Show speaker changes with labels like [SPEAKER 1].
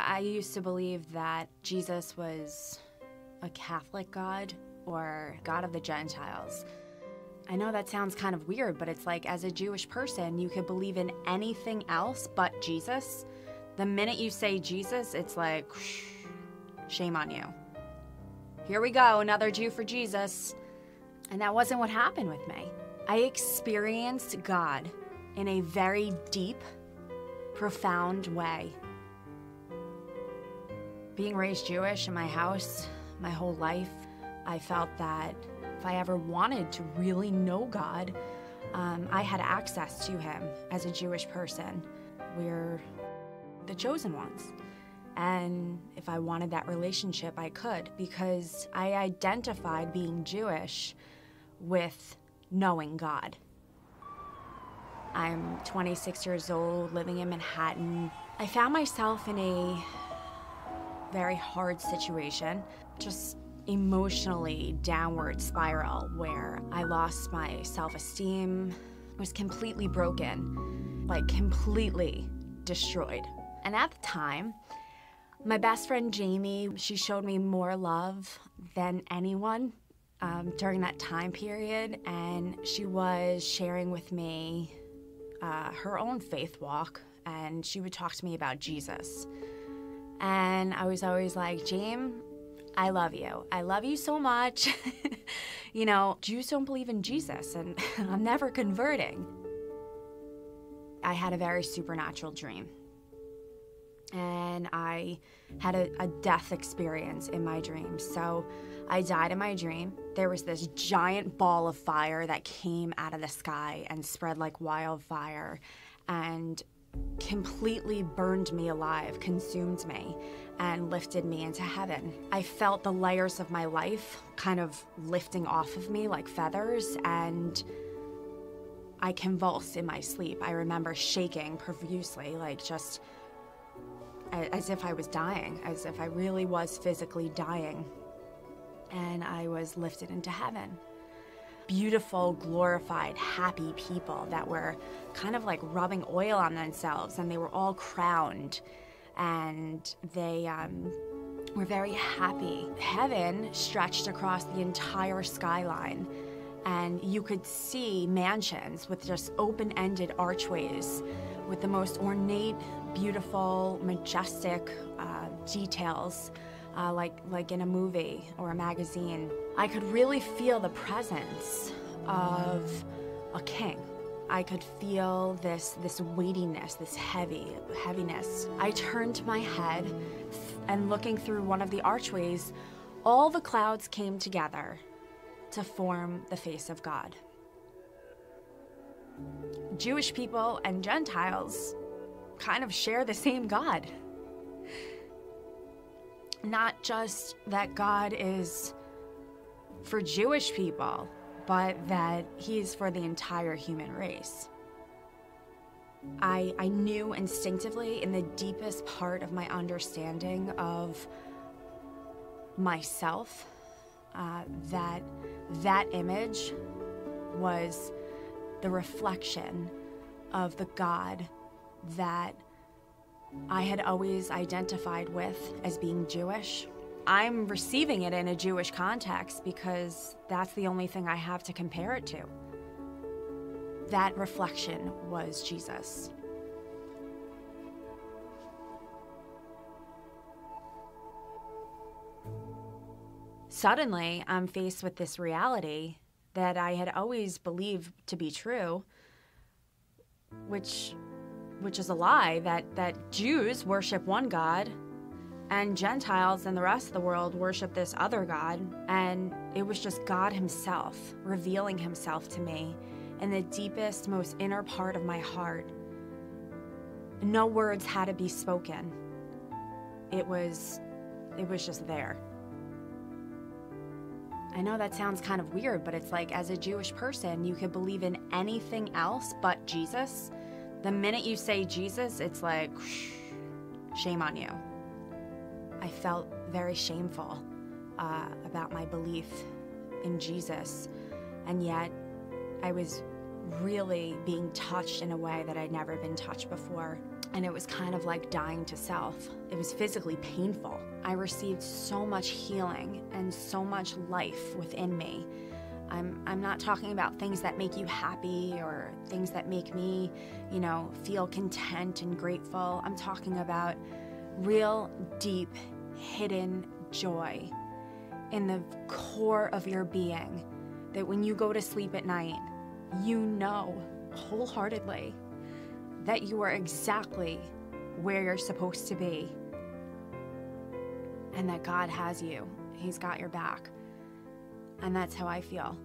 [SPEAKER 1] I used to believe that Jesus was a Catholic God or God of the Gentiles. I know that sounds kind of weird, but it's like, as a Jewish person, you could believe in anything else but Jesus. The minute you say Jesus, it's like, shame on you. Here we go, another Jew for Jesus. And that wasn't what happened with me. I experienced God in a very deep, profound way. Being raised Jewish in my house my whole life, I felt that if I ever wanted to really know God, I had access to him as a Jewish person. We're the chosen ones. And if I wanted that relationship, I could, because I identified being Jewish with knowing God. I'm 26 years old, living in Manhattan. I found myself in a very hard situation, just emotionally downward spiral, where I lost my self-esteem, was completely broken, like completely destroyed. And at the time, my best friend Jamie, she showed me more love than anyone during that time period, and she was sharing with me her own faith walk, and she would talk to me about Jesus. And I was always like, James, I love you. I love you so much. You know, Jews don't believe in Jesus, and I'm never converting. I had a very supernatural dream. And I had a death experience in my dream. So I died in my dream. There was this giant ball of fire that came out of the sky and spread like wildfire and completely burned me alive, consumed me, and lifted me into heaven. I felt the layers of my life kind of lifting off of me like feathers, and I convulsed in my sleep. I remember shaking profusely, like just as if I was dying, as if I really was physically dying. And I was lifted into heaven. Beautiful, glorified, happy people that were kind of like rubbing oil on themselves, and they were all crowned, and they were very happy. Heaven stretched across the entire skyline, and you could see mansions with just open-ended archways with the most ornate, beautiful, majestic details, like in a movie or a magazine. I could really feel the presence of a king. I could feel this weightiness, this heaviness. I turned my head, and looking through one of the archways, all the clouds came together to form the face of God. Jewish people and Gentiles kind of share the same God. Not just that God is for Jewish people, but that he's for the entire human race. I knew instinctively, in the deepest part of my understanding of myself, that image was the reflection of the God that I had always identified with as being Jewish. I'm receiving it in a Jewish context because that's the only thing I have to compare it to. That reflection was Jesus. Suddenly, I'm faced with this reality that I had always believed to be true, which is a lie, that Jews worship one God and Gentiles and the rest of the world worship this other God. And it was just God himself revealing himself to me in the deepest, most inner part of my heart. No words had to be spoken. It was just there. I know that sounds kind of weird, but it's like, as a Jewish person, you could believe in anything else but Jesus. The minute you say Jesus, it's like, shame on you. I felt very shameful about my belief in Jesus, and yet I was really being touched in a way that I'd never been touched before. And it was kind of like dying to self. It was physically painful. I received so much healing and so much life within me. I'm not talking about things that make you happy or things that make me, feel content and grateful. I'm talking about real, deep, hidden joy in the core of your being, that when you go to sleep at night, you know wholeheartedly that you are exactly where you're supposed to be and that God has you. He's got your back. And that's how I feel.